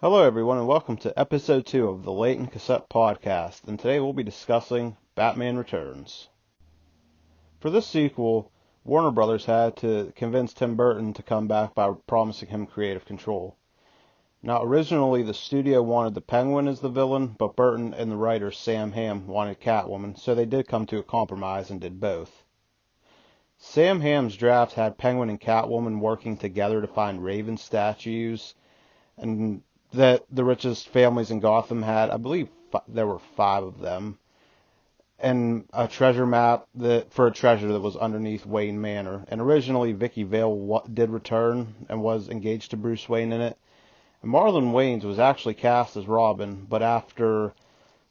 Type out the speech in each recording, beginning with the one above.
Hello, everyone, and welcome to episode 2 of the Leighton Cassette Podcast. And today we'll be discussing Batman Returns. For this sequel, Warner Brothers had to convince Tim Burton to come back by promising him creative control. Now, originally the studio wanted the Penguin as the villain, but Burton and the writer Sam Hamm wanted Catwoman, so they did come to a compromise and did both. Sam Hamm's draft had Penguin and Catwoman working together to find Raven statues, and that the richest families in Gotham had. I believe there were 5 of them, and a treasure map for a treasure that was underneath Wayne Manor. And originally, Vicky Vale did return and was engaged to Bruce Wayne in it. And Marlon Wayans was actually cast as Robin, but after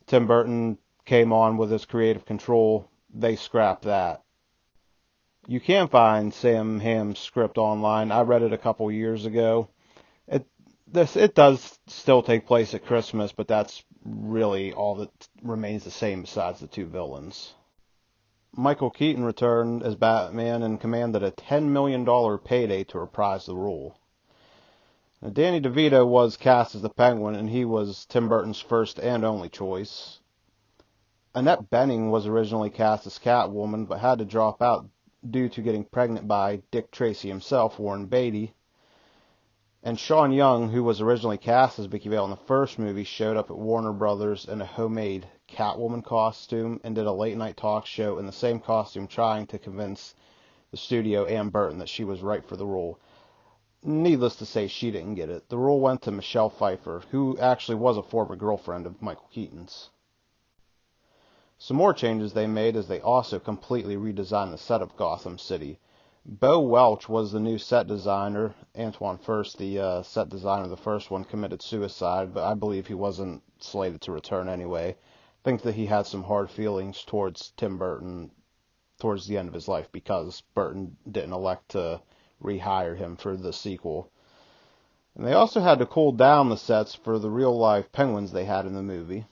Tim Burton came on with his creative control, they scrapped that. You can find Sam Hamm's script online. I read it a couple years ago. It does still take place at Christmas, but that's really all that remains the same besides the 2 villains. Michael Keaton returned as Batman and commanded a $10 million payday to reprise the role. Now, Danny DeVito was cast as the Penguin, and he was Tim Burton's first and only choice. Annette Bening was originally cast as Catwoman, but had to drop out due to getting pregnant by Dick Tracy himself, Warren Beatty. And Sean Young, who was originally cast as Vicky Vale in the first movie, showed up at Warner Brothers in a homemade Catwoman costume and did a late-night talk show in the same costume, trying to convince the studio and Burton that she was right for the role. Needless to say, she didn't get it. The role went to Michelle Pfeiffer, who actually was a former girlfriend of Michael Keaton's. Some more changes they made is they also completely redesigned the set of Gotham City. Bo Welch was the new set designer. Antoine First, the set designer of the first one, committed suicide, but I believe he wasn't slated to return anyway. I think that he had some hard feelings towards Tim Burton towards the end of his life because Burton didn't elect to rehire him for the sequel. And they also had to cool down the sets for the real-life penguins they had in the movie.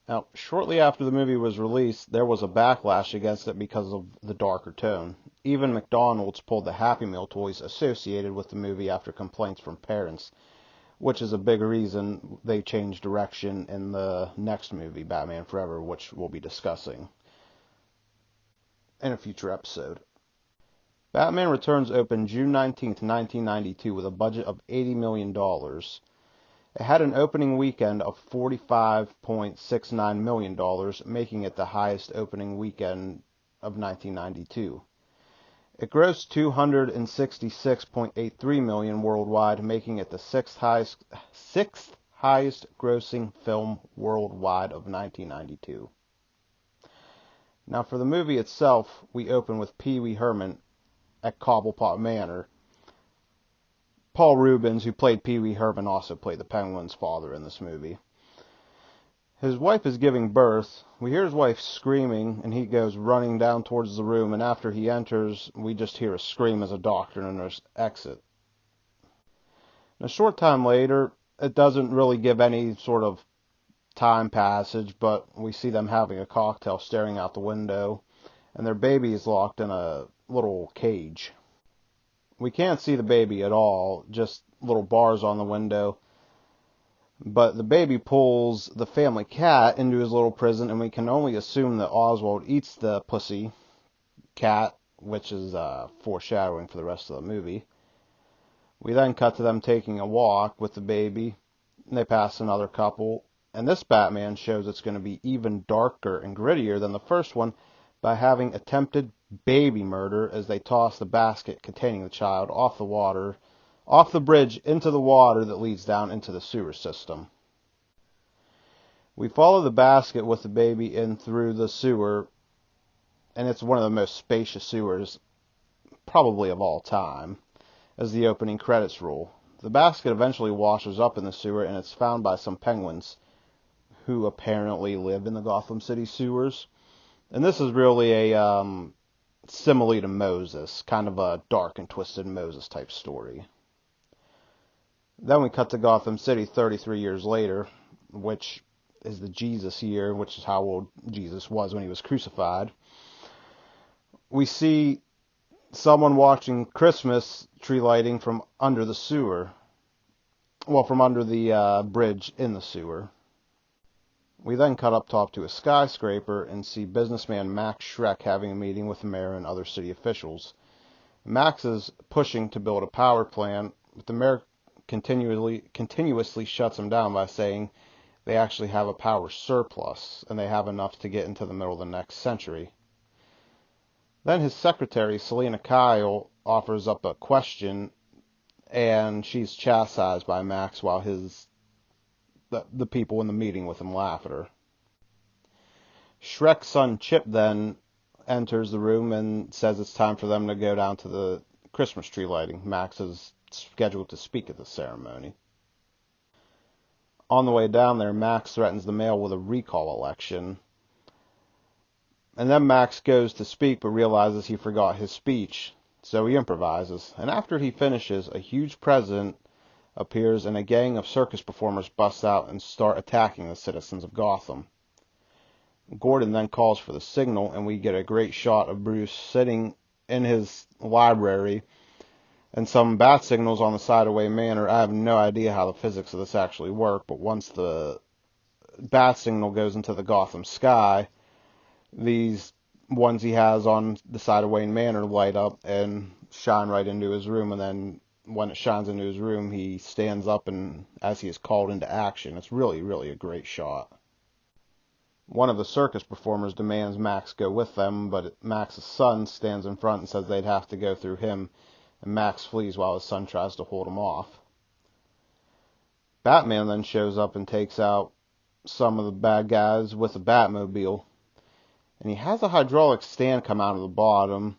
Now, shortly after the movie was released, there was a backlash against it because of the darker tone. Even McDonald's pulled the Happy Meal toys associated with the movie after complaints from parents, which is a big reason they changed direction in the next movie, Batman Forever, which we'll be discussing in a future episode. Batman Returns opened June 19th, 1992 with a budget of $80 million. It had an opening weekend of $45.69 million, making it the highest opening weekend of 1992. It grossed $266.83 million worldwide, making it the sixth highest grossing film worldwide of 1992. Now for the movie itself, we open with Pee Wee Herman at Cobblepot Manor. Paul Reubens, who played Pee Wee Herman, also played the Penguin's father in this movie. His wife is giving birth. We hear his wife screaming, and he goes running down towards the room, and after he enters, we just hear a scream as a doctor and a nurse exit. And a short time later, it doesn't really give any sort of time passage, but we see them having a cocktail staring out the window, and their baby is locked in a little cage. We can't see the baby at all, just little bars on the window. But the baby pulls the family cat into his little prison, and we can only assume that Oswald eats the pussy cat, which is foreshadowing for the rest of the movie. We then cut to them taking a walk with the baby, and they pass another couple. And this Batman shows it's going to be even darker and grittier than the first one by having attempted baby murder as they toss the basket containing the child off the bridge into the water that leads down into the sewer system. We follow the basket with the baby in through the sewer, and it's one of the most spacious sewers probably of all time, as the opening credits roll. The basket eventually washes up in the sewer, and it's found by some penguins who apparently live in the Gotham City sewers. And this is really a simile to Moses, kind of a dark and twisted Moses type story. Then we cut to Gotham City 33 years later, which is the Jesus year, which is how old Jesus was when he was crucified. We see someone watching Christmas tree lighting from under the sewer. from under the bridge in the sewer. We then cut up top to a skyscraper and see businessman Max Schreck having a meeting with the mayor and other city officials. Max is pushing to build a power plant, but the mayor continuously shuts him down by saying they actually have a power surplus and they have enough to get into the middle of the next century. Then his secretary, Selina Kyle, offers up a question, and she's chastised by Max while the people in the meeting with him laugh at her. Shrek's son Chip then enters the room and says it's time for them to go down to the Christmas tree lighting. Max is scheduled to speak at the ceremony. On the way down there, Max threatens the mayor with a recall election. And then Max goes to speak but realizes he forgot his speech, so he improvises. And after he finishes, a huge present appears and a gang of circus performers bust out and start attacking the citizens of Gotham. Gordon then calls for the signal, and we get a great shot of Bruce sitting in his library and some bat signals on the side of Wayne Manor. I have no idea how the physics of this actually work, but once the bat signal goes into the Gotham sky, these ones he has on the side of Wayne Manor light up and shine right into his room, and then when it shines into his room, he stands up and as he is called into action. It's really, really a great shot. One of the circus performers demands Max go with them, but Max's son stands in front and says they'd have to go through him, and Max flees while his son tries to hold him off. Batman then shows up and takes out some of the bad guys with a Batmobile, and he has a hydraulic stand come out of the bottom,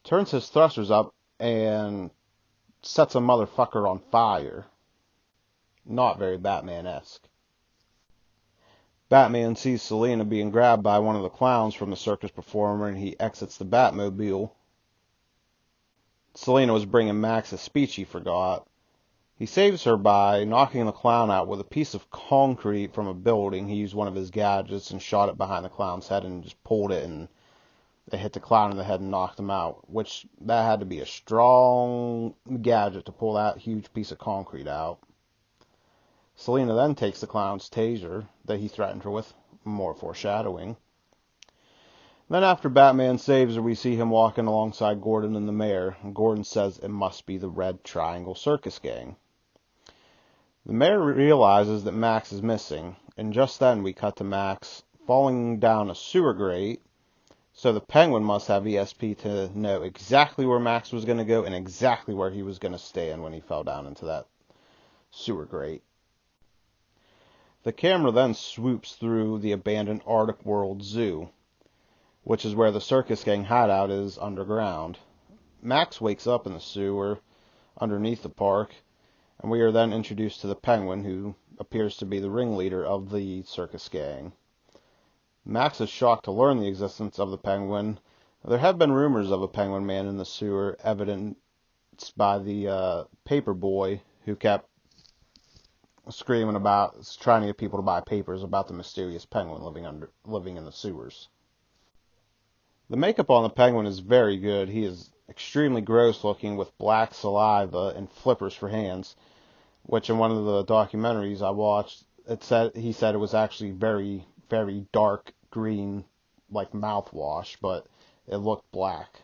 turns his thrusters up, and sets a motherfucker on fire. Not very Batman-esque. Batman sees Selina being grabbed by one of the clowns from the circus performer, and he exits the Batmobile. Selina was bringing Max a speech he forgot. He saves her by knocking the clown out with a piece of concrete from a building. He used one of his gadgets and shot it behind the clown's head and just pulled it, and it hit the clown in the head and knocked him out, which that had to be a strong gadget to pull that huge piece of concrete out. Selina then takes the clown's taser that he threatened her with, more foreshadowing. Then after Batman saves her, we see him walking alongside Gordon and the mayor. Gordon says it must be the Red Triangle Circus Gang. The mayor realizes that Max is missing, and just then we cut to Max falling down a sewer grate, so the Penguin must have ESP to know exactly where Max was going to go and exactly where he was going to stand when he fell down into that sewer grate. The camera then swoops through the abandoned Arctic World Zoo, which is where the circus gang hideout is underground. Max wakes up in the sewer underneath the park, and we are then introduced to the Penguin, who appears to be the ringleader of the circus gang. Max is shocked to learn the existence of the Penguin. There have been rumors of a Penguin Man in the sewer, evidenced by the paper boy who kept screaming about trying to get people to buy papers about the mysterious penguin living in the sewers. The makeup on the Penguin is very good. He is extremely gross looking with black saliva and flippers for hands, which in one of the documentaries I watched, he said it was actually very, very dark green, like mouthwash, but it looked black.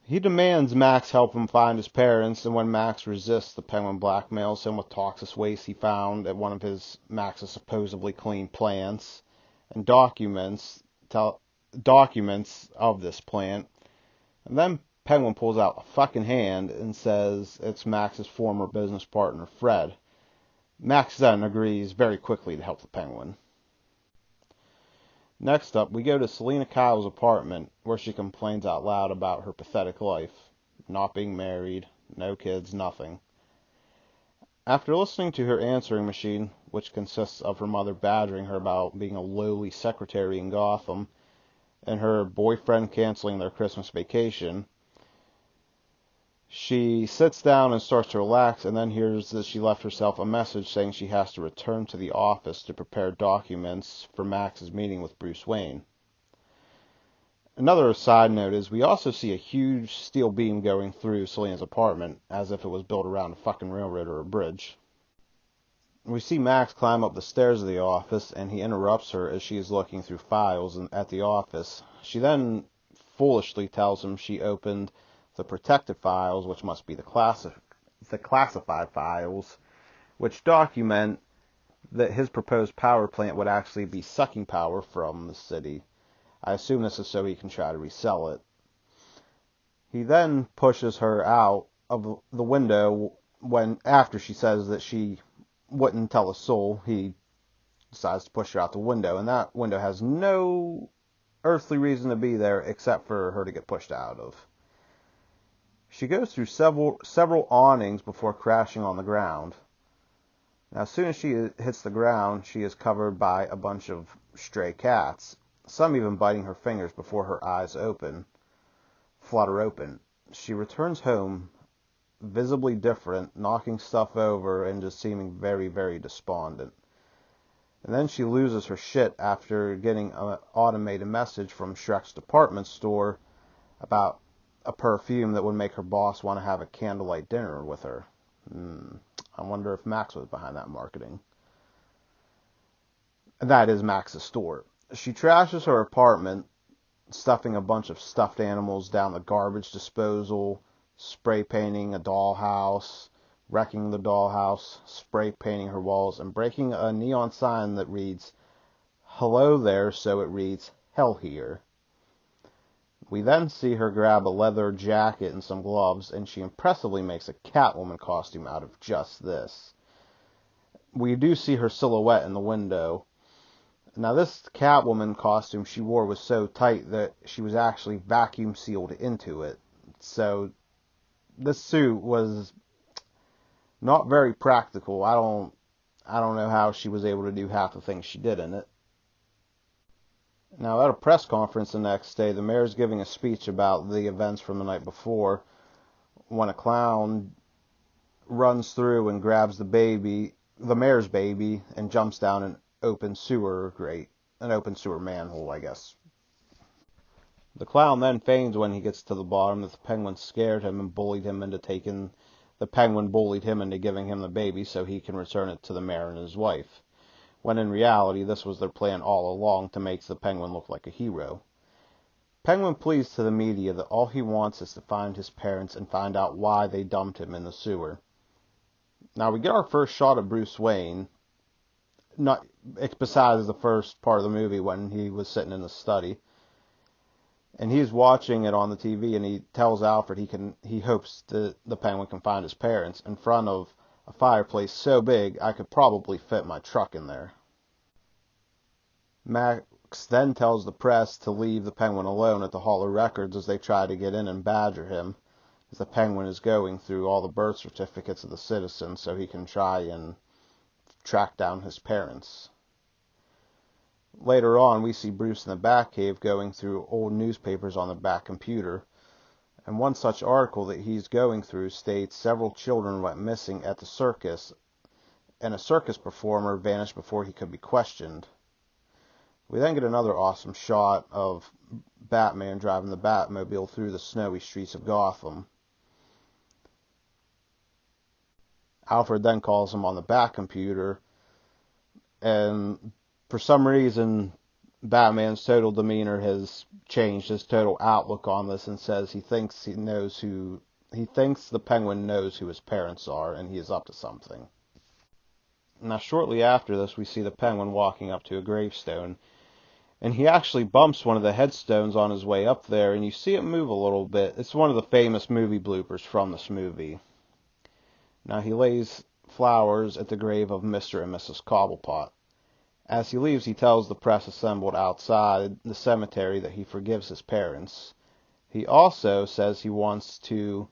He demands Max help him find his parents, and when Max resists, the Penguin blackmails him with toxic waste he found at one of Max's supposedly clean plants, and documents of this plant. And then Penguin pulls out a fucking hand and says it's Max's former business partner, Fred. Max then agrees very quickly to help the Penguin. Next up, we go to Selina Kyle's apartment, where she complains out loud about her pathetic life. Not being married, no kids, nothing. After listening to her answering machine, which consists of her mother badgering her about being a lowly secretary in Gotham, and her boyfriend canceling their Christmas vacation, she sits down and starts to relax, and then hears that she left herself a message saying she has to return to the office to prepare documents for Max's meeting with Bruce Wayne. Another side note is we also see a huge steel beam going through Selena's apartment, as if it was built around a fucking railroad or a bridge. We see Max climb up the stairs of the office, and he interrupts her as she is looking through files at the office. She then foolishly tells him she opened the protected files, which must be the classified files, which document that his proposed power plant would actually be sucking power from the city. I assume this is so he can try to resell it. He then pushes her out of the window after she says that she wouldn't tell a soul. He decides to push her out the window, and that window has no earthly reason to be there except for her to get pushed out of. She goes through several awnings before crashing on the ground. Now, as soon as she hits the ground, she is covered by a bunch of stray cats, some even biting her fingers before her eyes flutter open. She returns home, visibly different, knocking stuff over and just seeming very, very despondent. And then she loses her shit after getting an automated message from Shrek's department store about a perfume that would make her boss want to have a candlelight dinner with her. I wonder if Max was behind that marketing. That is Max's store. She trashes her apartment, stuffing a bunch of stuffed animals down the garbage disposal, spray painting a dollhouse, wrecking the dollhouse, spray painting her walls, and breaking a neon sign that reads, "Hello there," so it reads, "Hell here." We then see her grab a leather jacket and some gloves, and she impressively makes a Catwoman costume out of just this. We do see her silhouette in the window. Now, this Catwoman costume she wore was so tight that she was actually vacuum sealed into it. So, this suit was not very practical. I don't know how she was able to do half the things she did in it. Now, at a press conference the next day, the mayor's giving a speech about the events from the night before when a clown runs through and grabs the mayor's baby, and jumps down an open sewer manhole, I guess. The clown then feigns when he gets to the bottom that the penguin scared him and bullied him into giving him the baby so he can return it to the mayor and his wife, when in reality this was their plan all along to make the penguin look like a hero. Penguin pleads to the media that all he wants is to find his parents and find out why they dumped him in the sewer. Now we get our first shot of Bruce Wayne, not besides the first part of the movie when he was sitting in the study, and he's watching it on the TV, and he tells Alfred he hopes that the penguin can find his parents in front of a fireplace so big I could probably fit my truck in there. Max then tells the press to leave the penguin alone at the Hall of Records as they try to get in and badger him, as the penguin is going through all the birth certificates of the citizens so he can try and track down his parents. Later on, we see Bruce in the Batcave going through old newspapers on the Bat computer, and one such article that he's going through states several children went missing at the circus, and a circus performer vanished before he could be questioned. We then get another awesome shot of Batman driving the Batmobile through the snowy streets of Gotham. Alfred then calls him on the Bat computer, and for some reason Batman's total demeanor has changed, his total outlook on this, and says he thinks the penguin knows who his parents are, and he is up to something. Now, shortly after this, we see the penguin walking up to a gravestone, and he actually bumps one of the headstones on his way up there, and you see it move a little bit. It's one of the famous movie bloopers from this movie. Now, he lays flowers at the grave of Mr. and Mrs. Cobblepot. As he leaves, he tells the press assembled outside the cemetery that he forgives his parents. He also says he wants to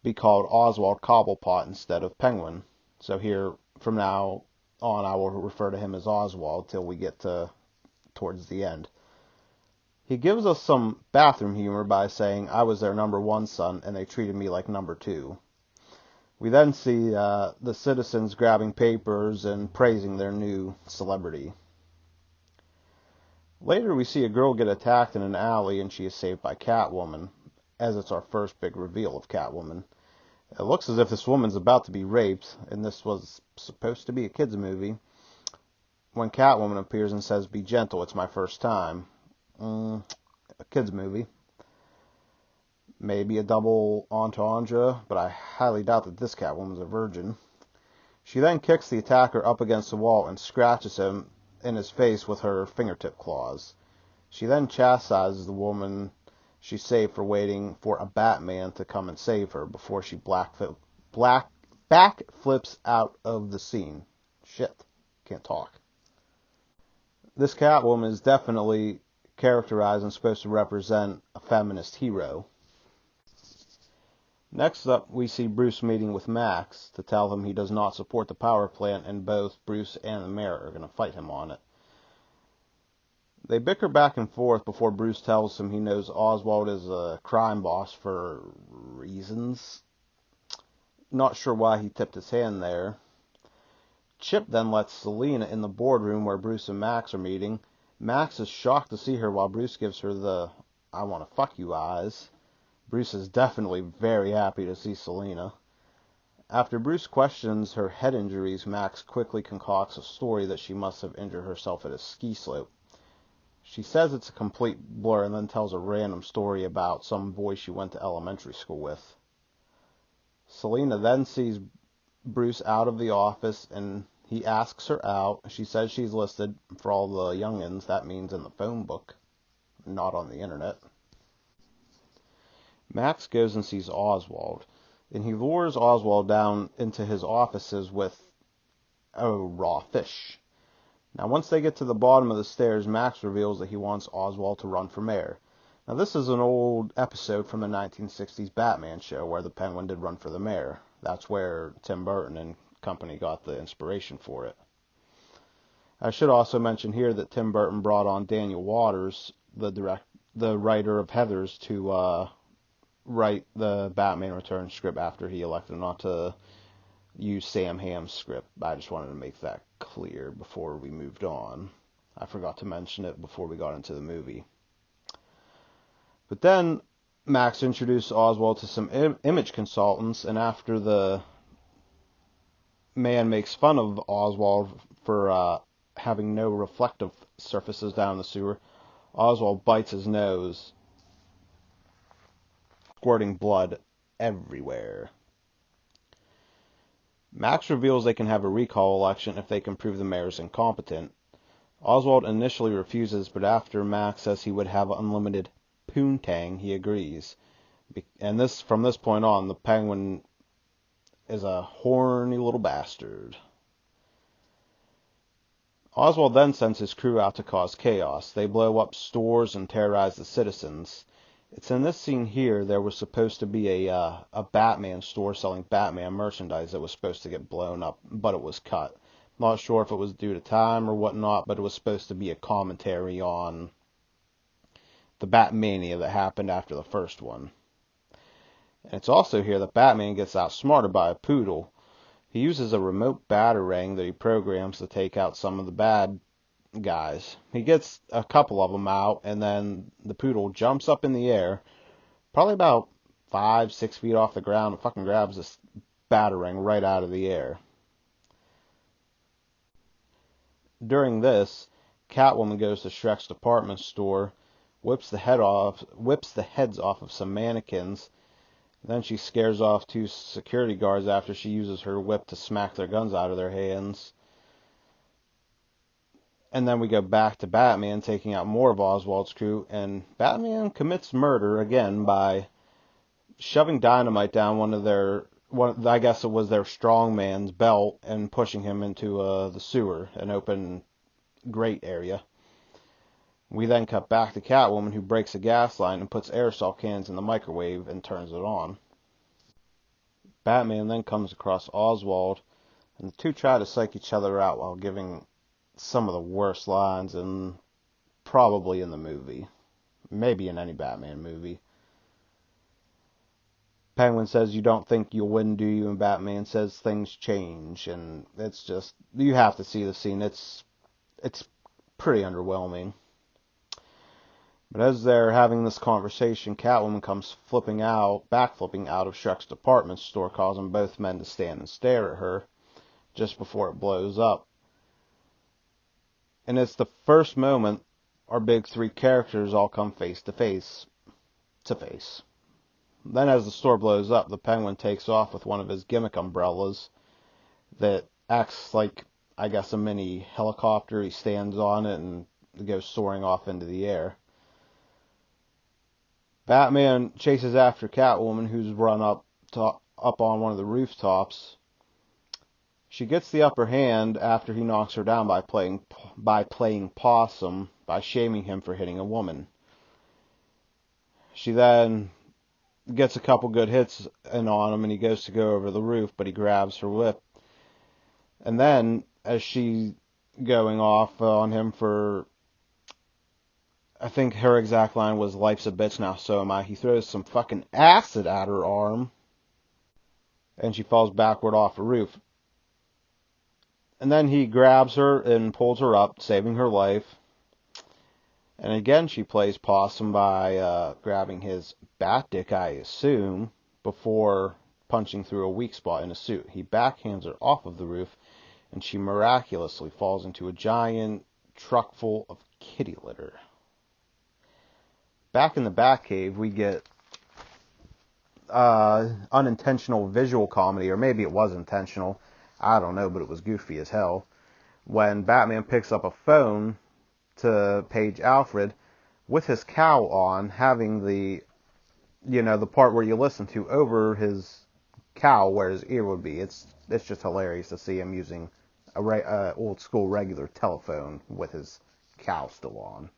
be called Oswald Cobblepot instead of Penguin. So here, from now on, I will refer to him as Oswald till we get towards the end. He gives us some bathroom humor by saying, "I was their number one son, and they treated me like number two." We then see the citizens grabbing papers and praising their new celebrity. Later, we see a girl get attacked in an alley, and she is saved by Catwoman, as it's our first big reveal of Catwoman. It looks as if this woman's about to be raped, and this was supposed to be a kid's movie, when Catwoman appears and says, "Be gentle, it's my first time." A kid's movie. Maybe a double entendre, but I highly doubt that this Catwoman's a virgin. She then kicks the attacker up against the wall and scratches him in his face with her fingertip claws. She then chastises the woman she saved for waiting for a Batman to come and save her before she backflips out of the scene. Shit, can't talk. This Catwoman is definitely characterized and supposed to represent a feminist hero. Next up, we see Bruce meeting with Max to tell him he does not support the power plant, and both Bruce and the mayor are going to fight him on it. They bicker back and forth before Bruce tells him he knows Oswald is a crime boss for reasons. Not sure why he tipped his hand there. Chip then lets Selina in the boardroom where Bruce and Max are meeting. Max is shocked to see her while Bruce gives her the "I want to fuck you" eyes. Bruce is definitely very happy to see Selina. After Bruce questions her head injuries, Max quickly concocts a story that she must have injured herself at a ski slope. She says it's a complete blur and then tells a random story about some boy she went to elementary school with. Selina then sees Bruce out of the office and he asks her out. She says she's listed for all the youngins. That means in the phone book, not on the internet. Max goes and sees Oswald, and he lures Oswald down into his offices with raw fish. Now, once they get to the bottom of the stairs, Max reveals that he wants Oswald to run for mayor. Now, this is an old episode from the 1960s Batman show where the Penguin did run for the mayor. That's where Tim Burton and company got the inspiration for it. I should also mention here that Tim Burton brought on Daniel Waters, the writer of Heathers, to write the Batman Returns script after he elected not to use Sam Hamm's script. I just wanted to make that clear before we moved on. I forgot to mention it before we got into the movie. But then Max introduced Oswald to some image consultants, and after the man makes fun of Oswald for having no reflective surfaces down the sewer, Oswald bites his nose, squirting blood everywhere. Max reveals they can have a recall election if they can prove the mayor is incompetent. Oswald initially refuses, but after Max says he would have unlimited poontang, he agrees. And from this point on, the Penguin is a horny little bastard. Oswald then sends his crew out to cause chaos. They blow up stores and terrorize the citizens. It's in this scene here there was supposed to be a Batman store selling Batman merchandise that was supposed to get blown up, but it was cut. Not sure if it was due to time or whatnot, but it was supposed to be a commentary on the Batmania that happened after the first one. And it's also here that Batman gets outsmarted by a poodle. He uses a remote batarang that he programs to take out some of the bad guys. He gets a couple of them out, and then the poodle jumps up in the air, probably about 5-6 feet off the ground, and fucking grabs this batarang right out of the air. During this, Catwoman goes to Shrek's department store, whips the heads off of some mannequins. Then she scares off 2 security guards after she uses her whip to smack their guns out of their hands. And then we go back to Batman taking out more of Oswald's crew, and Batman commits murder again by shoving dynamite down I guess it was their strongman's belt, and pushing him into the sewer, an open grate area. We then cut back to Catwoman, who breaks a gas line and puts aerosol cans in the microwave and turns it on. Batman then comes across Oswald, and the two try to psych each other out while giving some of the worst lines probably in the movie. Maybe in any Batman movie. Penguin says, "You don't think you'll win, do you?" And Batman says, "Things change." And it's just, you have to see the scene. It's pretty underwhelming. But as they're having this conversation, Catwoman comes backflipping out of Shrek's department store, causing both men to stand and stare at her just before it blows up. And it's the first moment our big three characters all come face to face. Then as the store blows up, the Penguin takes off with one of his gimmick umbrellas that acts like, I guess, a mini helicopter. He stands on it and goes soaring off into the air. Batman chases after Catwoman, who's run up on one of the rooftops. She gets the upper hand after he knocks her down by playing possum, by shaming him for hitting a woman. She then gets a couple good hits in on him, and he goes to go over the roof, but he grabs her whip. And then, as she's going off on him for, I think her exact line was, "Life's a bitch now, so am I," he throws some fucking acid at her arm, and she falls backward off the roof. And then he grabs her and pulls her up, saving her life. And again, she plays possum by grabbing his bat dick, I assume, before punching through a weak spot in his suit. He backhands her off of the roof, and she miraculously falls into a giant truck full of kitty litter. Back in the Batcave, we get unintentional visual comedy, or maybe it was intentional. I don't know, but it was goofy as hell. When Batman picks up a phone to page Alfred with his cowl on, having the part where you listen to over his cowl where his ear would be. It's just hilarious to see him using a old school regular telephone with his cowl still on.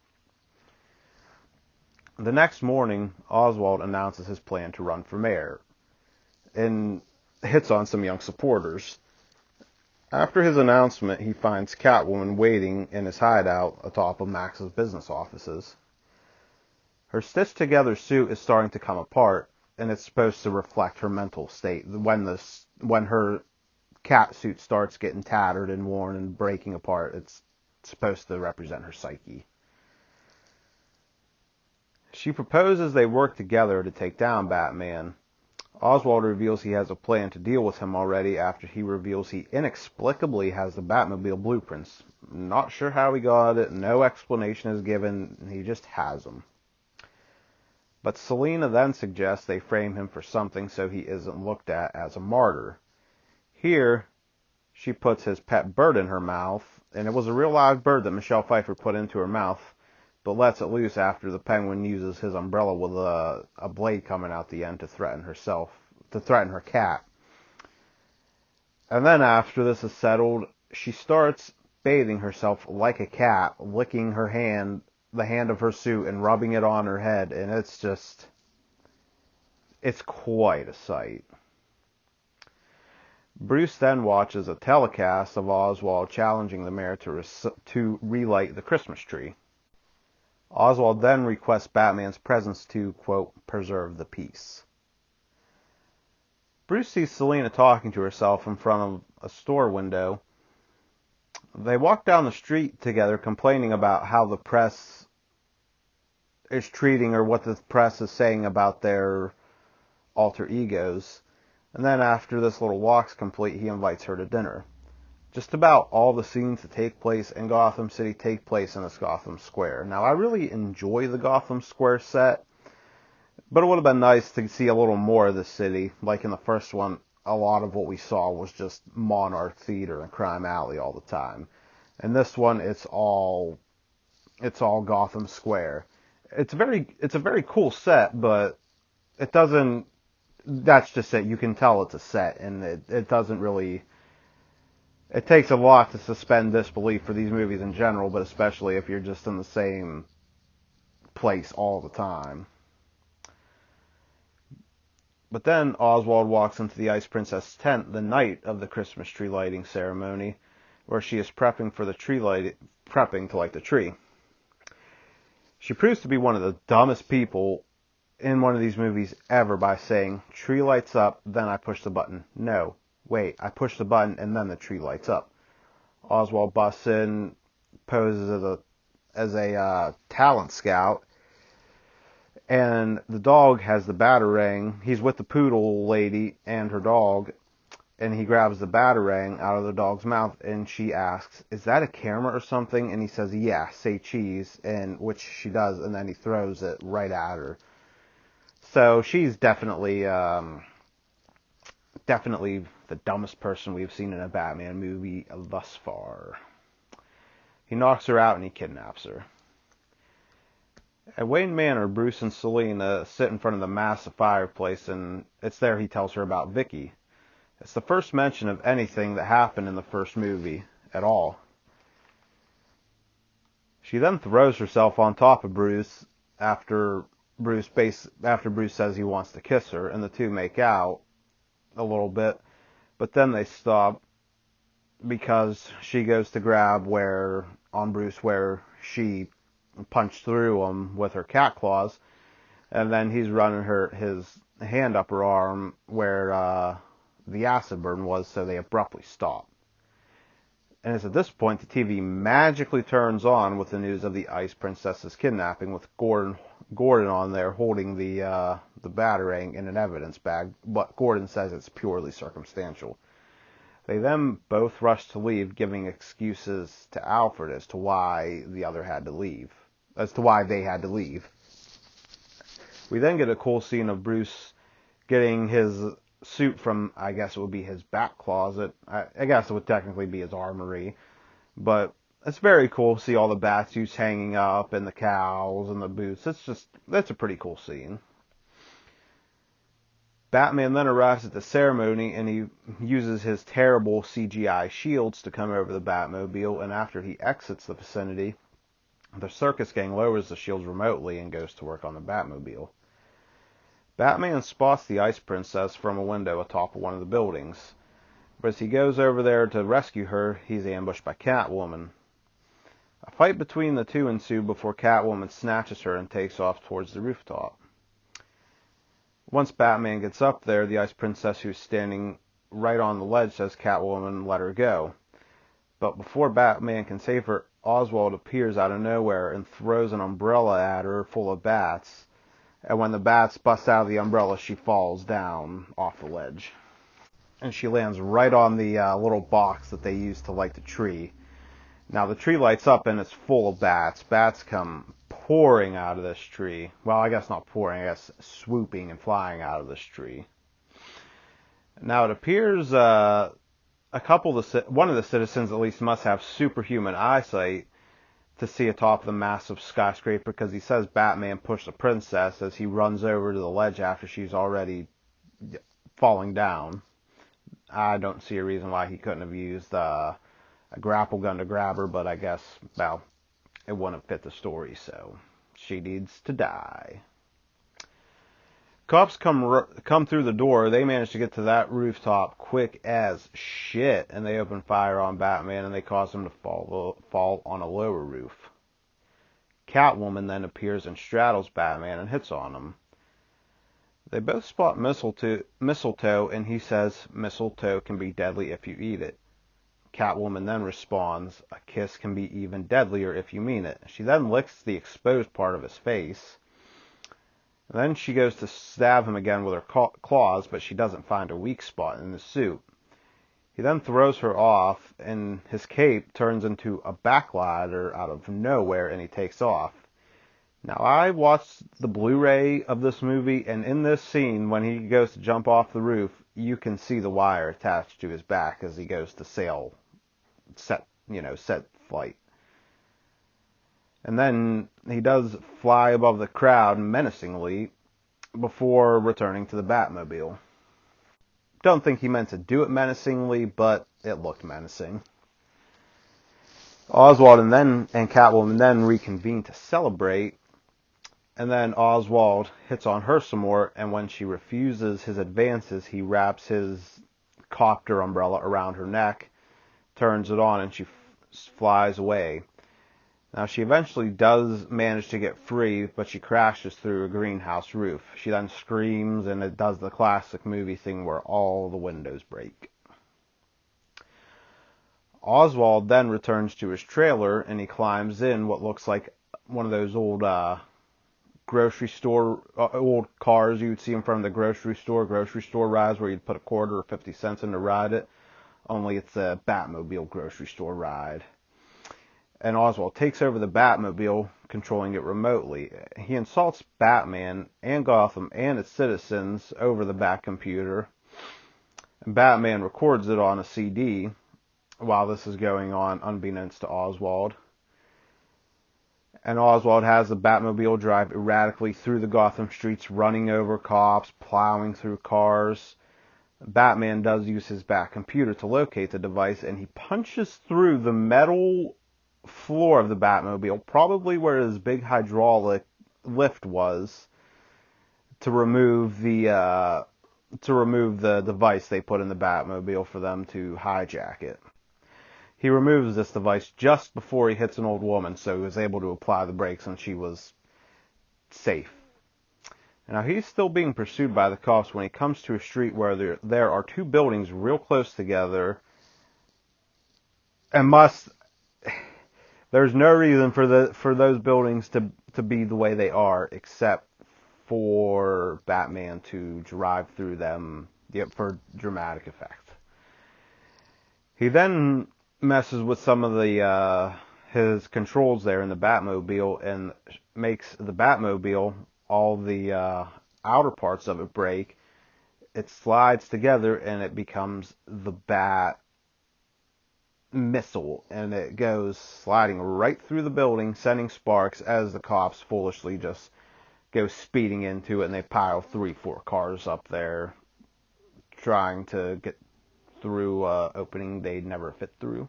The next morning, Oswald announces his plan to run for mayor and hits on some young supporters. After his announcement, he finds Catwoman waiting in his hideout atop of Max's business offices. Her stitched-together suit is starting to come apart, and it's supposed to reflect her mental state. When her cat suit starts getting tattered and worn and breaking apart, it's supposed to represent her psyche. She proposes they work together to take down Batman. Oswald reveals he has a plan to deal with him already after he reveals he inexplicably has the Batmobile blueprints. Not sure how he got it, no explanation is given, he just has them. But Selina then suggests they frame him for something so he isn't looked at as a martyr. Here, she puts his pet bird in her mouth, and it was a real live bird that Michelle Pfeiffer put into her mouth, but lets it loose after the Penguin uses his umbrella with a blade coming out the end to threaten her cat. And then after this is settled, she starts bathing herself like a cat, licking the hand of her suit and rubbing it on her head, and it's quite a sight. Bruce then watches a telecast of Oswald challenging the mayor to relight the Christmas tree. Oswald then requests Batman's presence to, quote, preserve the peace. Bruce sees Selina talking to herself in front of a store window. They walk down the street together, complaining about how the press is treating, or what the press is saying about their alter egos. And then after this little walk's complete, he invites her to dinner. Just about all the scenes that take place in Gotham City take place in this Gotham Square. Now, I really enjoy the Gotham Square set, but it would have been nice to see a little more of the city. Like in the first one, a lot of what we saw was just Monarch Theater and Crime Alley all the time. In this one, it's all Gotham Square. It's a very cool set, but it doesn't. That's just it. You can tell it's a set, and it doesn't really. It takes a lot to suspend disbelief for these movies in general, but especially if you're just in the same place all the time. But then Oswald walks into the Ice Princess tent the night of the Christmas tree lighting ceremony, where she is prepping to light the tree. She proves to be one of the dumbest people in one of these movies ever by saying, "Tree lights up, then I push the button." No. Wait, I push the button and then the tree lights up. Oswald busts in, poses as a talent scout, And the dog has the Batarang. He's with the poodle lady and her dog, and he grabs the Batarang out of the dog's mouth, and she asks, "Is that a camera or something?" And he says, "Yeah, say cheese," and which she does, and then he throws it right at her. So she's definitely the dumbest person we've seen in a Batman movie thus far. He knocks her out and he kidnaps her. At Wayne Manor, Bruce and Selina sit in front of the massive fireplace, and it's there he tells her about Vicky. It's the first mention of anything that happened in the first movie at all. She then throws herself on top of Bruce after Bruce says he wants to kiss her, and the two make out a little bit, but then they stop because she goes to grab Bruce where she punched through him with her cat claws, and then he's running his hand up her arm where the acid burn was, so they abruptly stop. And it's at this point the TV magically turns on with the news of the Ice Princess's kidnapping, with Gordon on there holding the Batarang in an evidence bag, but Gordon says it's purely circumstantial. They then both rush to leave, giving excuses to Alfred as to why they had to leave. We then get a cool scene of Bruce getting his suit from, I guess it would be his back closet. I guess it would technically be his armory. But it's very cool to see all the bat suits hanging up and the cows and the boots. That's a pretty cool scene. Batman then arrives at the ceremony, and he uses his terrible CGI shields to come over the Batmobile, and after he exits the vicinity, the circus gang lowers the shields remotely and goes to work on the Batmobile. Batman spots the Ice Princess from a window atop of one of the buildings, but as he goes over there to rescue her, he's ambushed by Catwoman. A fight between the two ensues before Catwoman snatches her and takes off towards the rooftop. Once Batman gets up there, the Ice Princess, who's standing right on the ledge, says Catwoman let her go. But before Batman can save her, Oswald appears out of nowhere and throws an umbrella at her full of bats. And when the bats bust out of the umbrella, she falls down off the ledge. And she lands right on the little box that they use to light the tree. Now the tree lights up and it's full of bats. Bats come pouring out of this tree. Well, I guess not pouring, I guess swooping and flying out of this tree. Now it appears one of the citizens at least must have superhuman eyesight to see atop the massive skyscraper, because he says Batman pushed the princess as he runs over to the ledge after she's already falling down. I don't see a reason why he couldn't have used a grapple gun to grab her, but I guess, well, it wouldn't fit the story, so she needs to die. Cops come through the door. They manage to get to that rooftop quick as shit, and they open fire on Batman, and they cause him to fall on a lower roof. Catwoman then appears and straddles Batman and hits on him. They both spot mistletoe, and he says mistletoe can be deadly if you eat it. Catwoman then responds, "A kiss can be even deadlier if you mean it." She then licks the exposed part of his face. And then she goes to stab him again with her claws, but she doesn't find a weak spot in the suit. He then throws her off, and his cape turns into a backglider out of nowhere, and he takes off. Now, I watched the Blu-ray of this movie, and in this scene, when he goes to jump off the roof, you can see the wire attached to his back as he goes to set flight. And then he does fly above the crowd menacingly before returning to the Batmobile. Don't think he meant to do it menacingly, but it looked menacing. Oswald and Catwoman then reconvene to celebrate, and then Oswald hits on her some more, and when she refuses his advances, he wraps his copter umbrella around her neck, turns it on, and she flies away. Now, she eventually does manage to get free, but she crashes through a greenhouse roof. She then screams, and it does the classic movie thing where all the windows break. Oswald then returns to his trailer, and he climbs in what looks like one of those old grocery store, old cars you would see in front of the grocery store rides where you'd put a quarter or 50 cents in to ride it. Only it's a Batmobile grocery store ride. And Oswald takes over the Batmobile, controlling it remotely. He insults Batman and Gotham and its citizens over the Batcomputer. And Batman records it on a CD while this is going on, unbeknownst to Oswald. And Oswald has the Batmobile drive erratically through the Gotham streets, running over cops, plowing through cars. Batman does use his Batcomputer to locate the device, and he punches through the metal floor of the Batmobile, probably where his big hydraulic lift was, to remove the device they put in the Batmobile for them to hijack it. He removes this device just before he hits an old woman, so he was able to apply the brakes and she was safe. Now, he's still being pursued by the cops when he comes to a street where there are two buildings real close together, and there's no reason for those buildings to be the way they are, except for Batman to drive through them for dramatic effect. He then messes with some of his controls there in the Batmobile and makes the Batmobile, all the outer parts of it break. It slides together and it becomes the Bat missile, and it goes sliding right through the building, sending sparks as the cops foolishly just go speeding into it, and they pile 3-4 cars up there trying to get through opening they'd never fit through.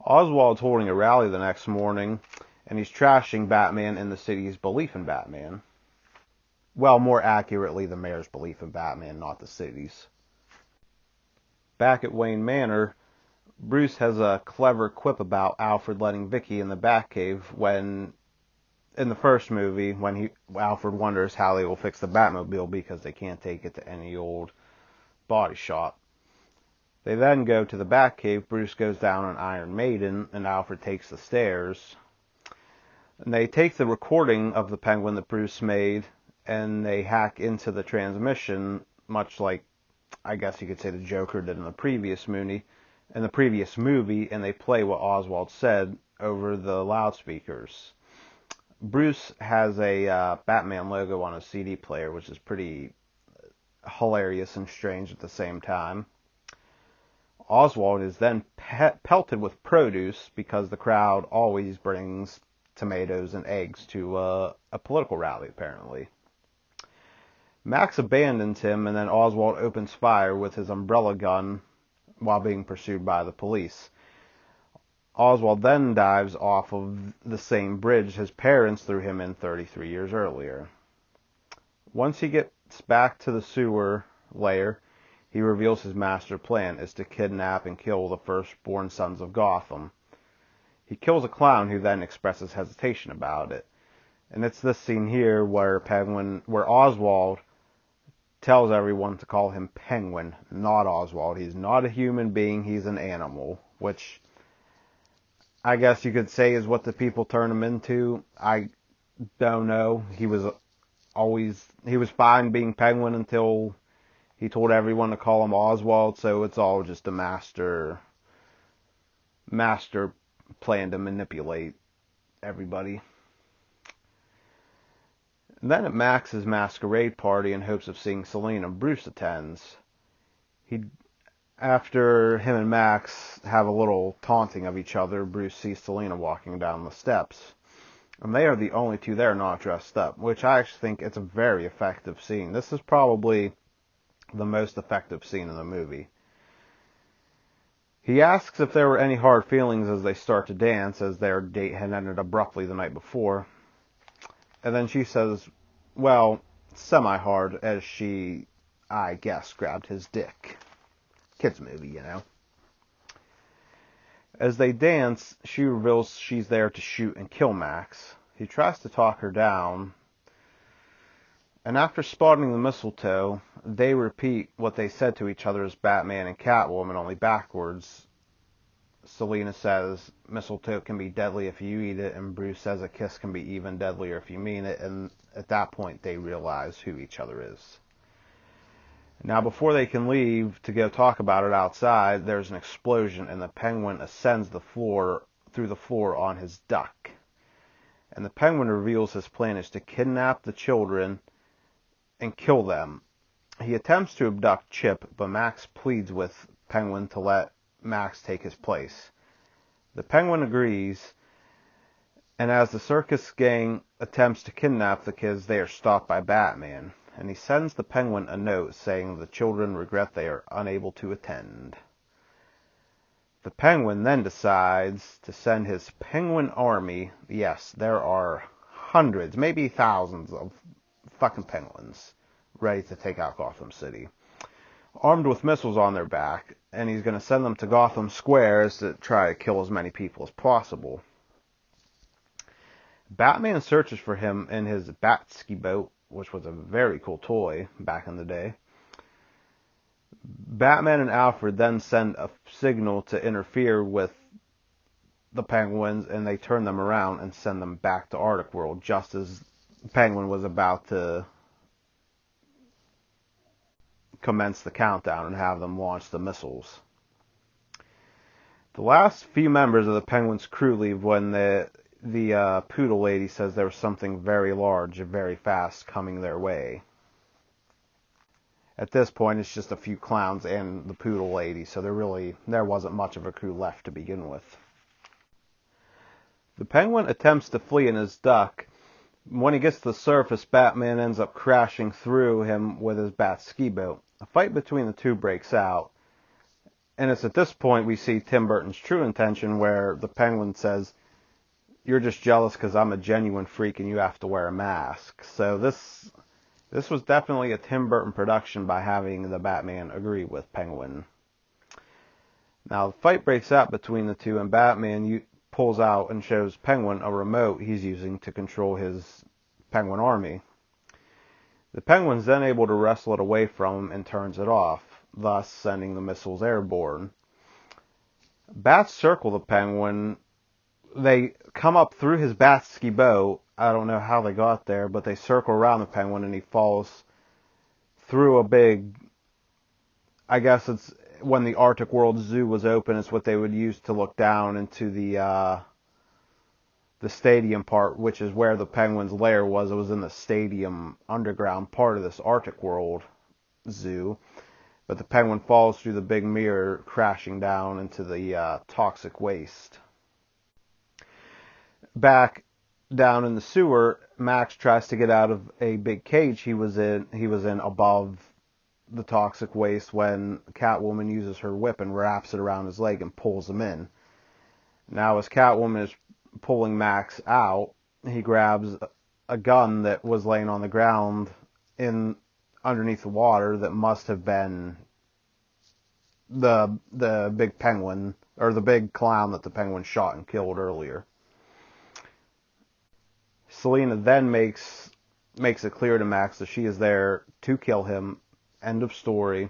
Oswald's holding a rally the next morning, and he's trashing Batman and the city's belief in Batman. Well, more accurately, the mayor's belief in Batman, not the city's. Back at Wayne Manor, Bruce has a clever quip about Alfred letting Vicky in the Batcave when, in the first movie, when Alfred wonders how they will fix the Batmobile because they can't take it to any old body shop. They then go to the Batcave. Bruce goes down an Iron Maiden, and Alfred takes the stairs. And they take the recording of the Penguin that Bruce made, and they hack into the transmission, much like, I guess you could say, the Joker did in the previous movie, and they play what Oswald said over the loudspeakers. Bruce has a Batman logo on his CD player, which is pretty hilarious and strange at the same time. Oswald is then pelted with produce because the crowd always brings tomatoes and eggs to a political rally, apparently. Max abandons him, and then Oswald opens fire with his umbrella gun while being pursued by the police. Oswald then dives off of the same bridge his parents threw him in 33 years earlier. Once he gets back to the sewer layer, he reveals his master plan is to kidnap and kill the firstborn sons of Gotham. He kills a clown who then expresses hesitation about it. And it's this scene here where Oswald tells everyone to call him Penguin, not Oswald. He's not a human being, he's an animal, which I guess you could say is what the people turn him into. I don't know. He was fine being Penguin until he told everyone to call him Oswald, so it's all just a master plan to manipulate everybody. And then at Max's masquerade party, in hopes of seeing Selina, Bruce attends. After him and Max have a little taunting of each other, Bruce sees Selina walking down the steps. And they are the only two there not dressed up, which I actually think it's a very effective scene. This is probably the most effective scene in the movie. He asks if there were any hard feelings as they start to dance, as their date had ended abruptly the night before. And then she says, well, semi-hard, as she, I guess, grabbed his dick. Kids movie, you know. As they dance, she reveals she's there to shoot and kill Max. He tries to talk her down, and after spotting the mistletoe, they repeat what they said to each other as Batman and Catwoman, only backwards. Selena says mistletoe can be deadly if you eat it, and Bruce says a kiss can be even deadlier if you mean it, and at that point they realize who each other is. Now, before they can leave to go talk about it outside, there's an explosion, and the Penguin ascends through the floor on his duck. And the Penguin reveals his plan is to kidnap the children and kill them. He attempts to abduct Chip, but Max pleads with Penguin to let Max take his place. The Penguin agrees, and as the circus gang attempts to kidnap the kids, they are stopped by Batman, and he sends the Penguin a note saying the children regret they are unable to attend. The Penguin then decides to send his Penguin army. Yes, there are hundreds, maybe thousands of fucking penguins ready to take out Gotham City, armed with missiles on their back, and he's going to send them to Gotham Squares to try to kill as many people as possible. Batman searches for him in his Bat-Ski boat, which was a very cool toy back in the day. Batman and Alfred then send a signal to interfere with the Penguins, and they turn them around and send them back to Arctic World just as Penguin was about to commence the countdown and have them launch the missiles. The last few members of the Penguin's crew leave when the poodle lady says there was something very large and very fast coming their way. At this point, it's just a few clowns and the poodle lady, so there wasn't much of a crew left to begin with. The Penguin attempts to flee in his duck. When he gets to the surface, Batman ends up crashing through him with his Bat-Ski boat. A fight between the two breaks out, and it's at this point we see Tim Burton's true intention, where the Penguin says, "You're just jealous because I'm a genuine freak and you have to wear a mask." So this was definitely a Tim Burton production by having the Batman agree with Penguin. Now the fight breaks out between the two, and Batman pulls out and shows Penguin a remote he's using to control his Penguin army. The Penguin's then able to wrestle it away from him and turns it off, thus sending the missiles airborne. Bats circle the Penguin. They come up through his Bat-Ski boat. I don't know how they got there, but they circle around the Penguin, and he falls through a big, I guess it's when the Arctic World Zoo was open, it's what they would use to look down into the stadium part, which is where the Penguin's lair was. It was in the stadium underground part of this Arctic World Zoo. But the Penguin falls through the big mirror, crashing down into the toxic waste. Back down in the sewer, Max tries to get out of a big cage he was in above the toxic waste when Catwoman uses her whip and wraps it around his leg and pulls him in. Now, as Catwoman is pulling Max out, he grabs a gun that was laying on the ground underneath the water that must have been the big penguin, or the big clown that the Penguin shot and killed earlier. Selena then makes it clear to Max that she is there to kill him. End of story.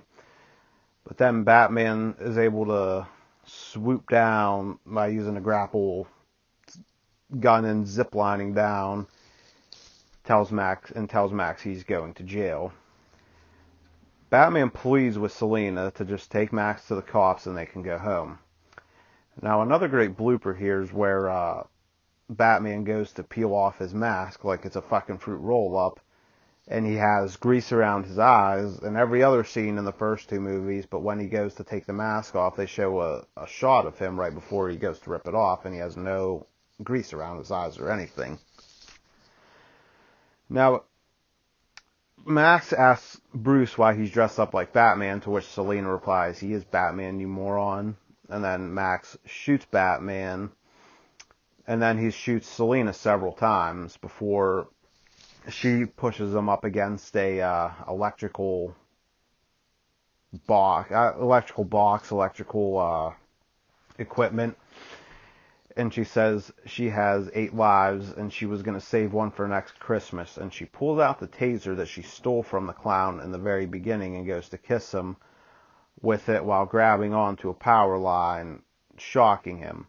But then Batman is able to swoop down by using a grapple gun and ziplining down. Tells Max he's going to jail. Batman pleads with Selena to just take Max to the cops and they can go home. Now, another great blooper here is where Batman goes to peel off his mask like it's a fucking fruit roll-up, and he has grease around his eyes and every other scene in the first two movies, but when he goes to take the mask off, they show a shot of him right before he goes to rip it off, and he has no grease around his eyes or anything. Now, Max asks Bruce why he's dressed up like Batman, to which Selena replies, "He is Batman, you moron." And then Max shoots Batman, and then he shoots Selena several times before she pushes him up against a electrical equipment. And she says she has 8 lives and she was going to save one for next Christmas. And she pulls out the taser that she stole from the clown in the very beginning and goes to kiss him with it while grabbing onto a power line shocking him.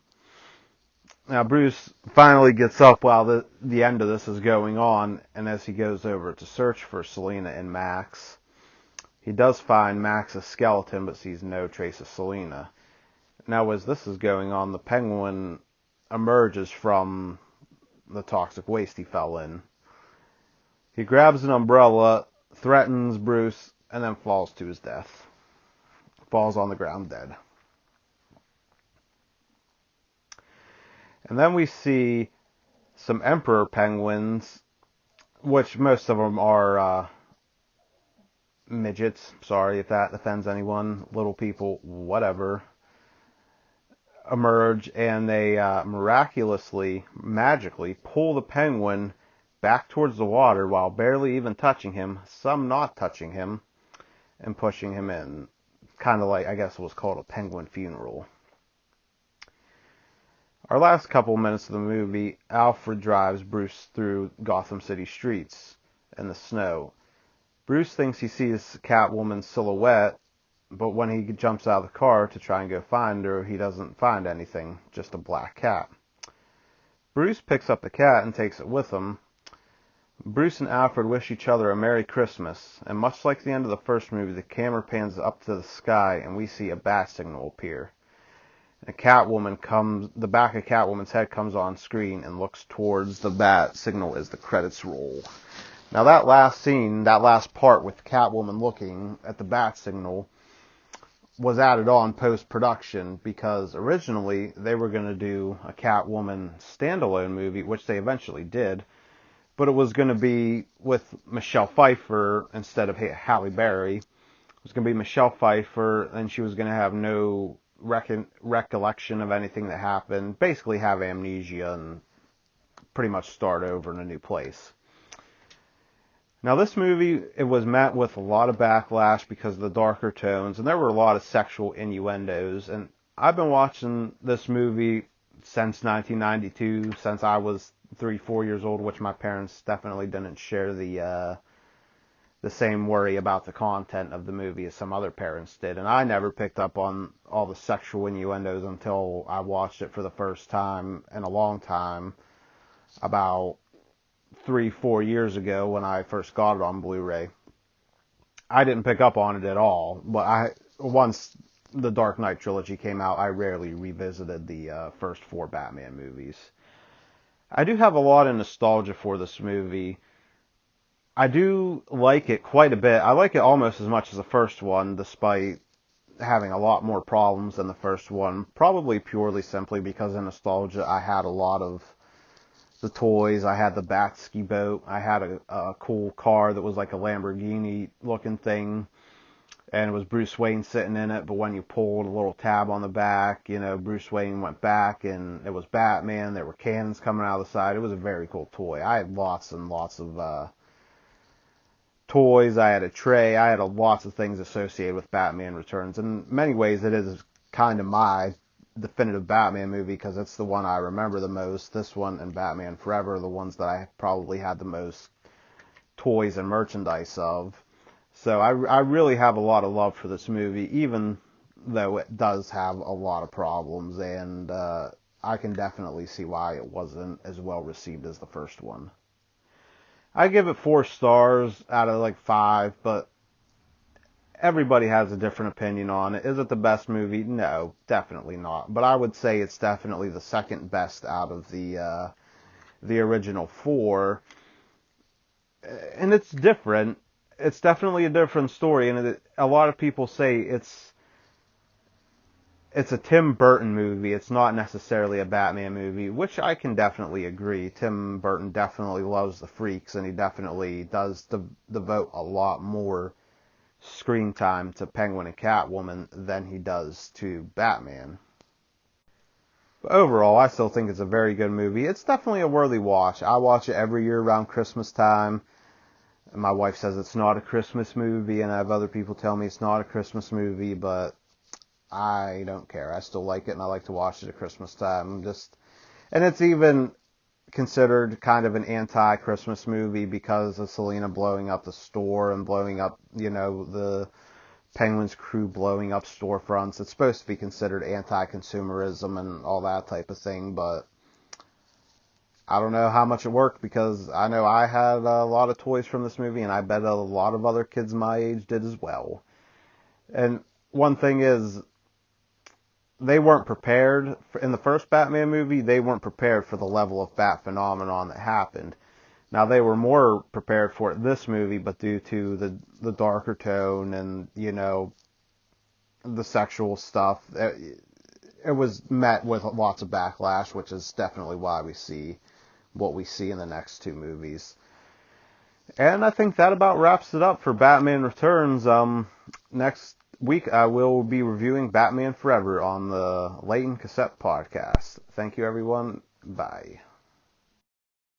Now, Bruce finally gets up while the end of this is going on, and as he goes over to search for Selina and Max, he does find Max's skeleton, but sees no trace of Selina. Now, as this is going on, the Penguin emerges from the toxic waste he fell in. He grabs an umbrella, threatens Bruce, and then falls to his death. Falls on the ground dead. And then we see some Emperor penguins, which most of them are midgets. Sorry if that offends anyone. Little people, whatever. Emerge, and they miraculously, magically pull the penguin back towards the water while barely even touching him, some not touching him, and pushing him in. Kind of like, I guess it was called a penguin funeral. Our last couple minutes of the movie, Alfred drives Bruce through Gotham City streets in the snow. Bruce thinks he sees Catwoman's silhouette, but when he jumps out of the car to try and go find her, he doesn't find anything, just a black cat. Bruce picks up the cat and takes it with him. Bruce and Alfred wish each other a Merry Christmas, and much like the end of the first movie, the camera pans up to the sky and we see a bat signal appear. The back of Catwoman's head comes on screen and looks towards the bat signal as the credits roll. Now that last scene, that last part with Catwoman looking at the bat signal, was added on post-production because originally they were going to do a Catwoman standalone movie, which they eventually did, but it was going to be with Michelle Pfeiffer instead of Halle Berry. It was going to be Michelle Pfeiffer, and she was going to have no recollection of anything that happened, basically have amnesia and pretty much start over in a new place. Now this movie, it was met with a lot of backlash because of the darker tones, and there were a lot of sexual innuendos, and I've been watching this movie since 1992, since I was 3-4 years old, which my parents definitely didn't share the same worry about the content of the movie as some other parents did, and I never picked up on all the sexual innuendos until I watched it for the first time in a long time, about 3-4 years ago when I first got it on Blu-ray. I didn't pick up on it at all, but once the Dark Knight trilogy came out, I rarely revisited the first 4 Batman movies. I do have a lot of nostalgia for this movie. I do like it quite a bit. I like it almost as much as the first one, despite having a lot more problems than the first one. Probably purely simply because of nostalgia. I had a lot of the toys. I had the Bat-ski boat. I had a cool car that was like a Lamborghini looking thing. And it was Bruce Wayne sitting in it, but when you pulled a little tab on the back, Bruce Wayne went back and it was Batman. There were cannons coming out of the side. It was a very cool toy. I had lots and lots of toys. I had a tray. I had lots of things associated with Batman Returns. In many ways, it is kind of my definitive Batman movie because it's the one I remember the most. This one and Batman Forever are the ones that I probably had the most toys and merchandise of. So I really have a lot of love for this movie, even though it does have a lot of problems, and I can definitely see why it wasn't as well received as the first one. I give it 4 stars out of 5, but everybody has a different opinion on it. Is it the best movie? No, definitely not. But I would say it's definitely the second best out of the original 4, and it's different. It's definitely a different story, and a lot of people say it's a Tim Burton movie. It's not necessarily a Batman movie, which I can definitely agree. Tim Burton definitely loves the freaks, and he definitely does devote a lot more screen time to Penguin and Catwoman than he does to Batman. But overall, I still think it's a very good movie. It's definitely a worthy watch. I watch it every year around Christmas time. My wife says it's not a Christmas movie, and I have other people tell me it's not a Christmas movie, but I don't care. I still like it, and I like to watch it at Christmas time. And it's even considered kind of an anti-Christmas movie because of Selina blowing up the store and blowing up, the Penguin's crew blowing up storefronts. It's supposed to be considered anti-consumerism and all that type of thing, but I don't know how much it worked, because I know I had a lot of toys from this movie, and I bet a lot of other kids my age did as well. And one thing is, they weren't prepared. In the first Batman movie, they weren't prepared for the level of Bat phenomenon that happened. Now, they were more prepared for it this movie, but due to the darker tone and, the sexual stuff, it was met with lots of backlash, which is definitely why we see what we see in the next two movies. And I think that about wraps it up for Batman Returns. Next week I will be reviewing Batman Forever on the Leighton Cassette podcast. Thank you, everyone. Bye.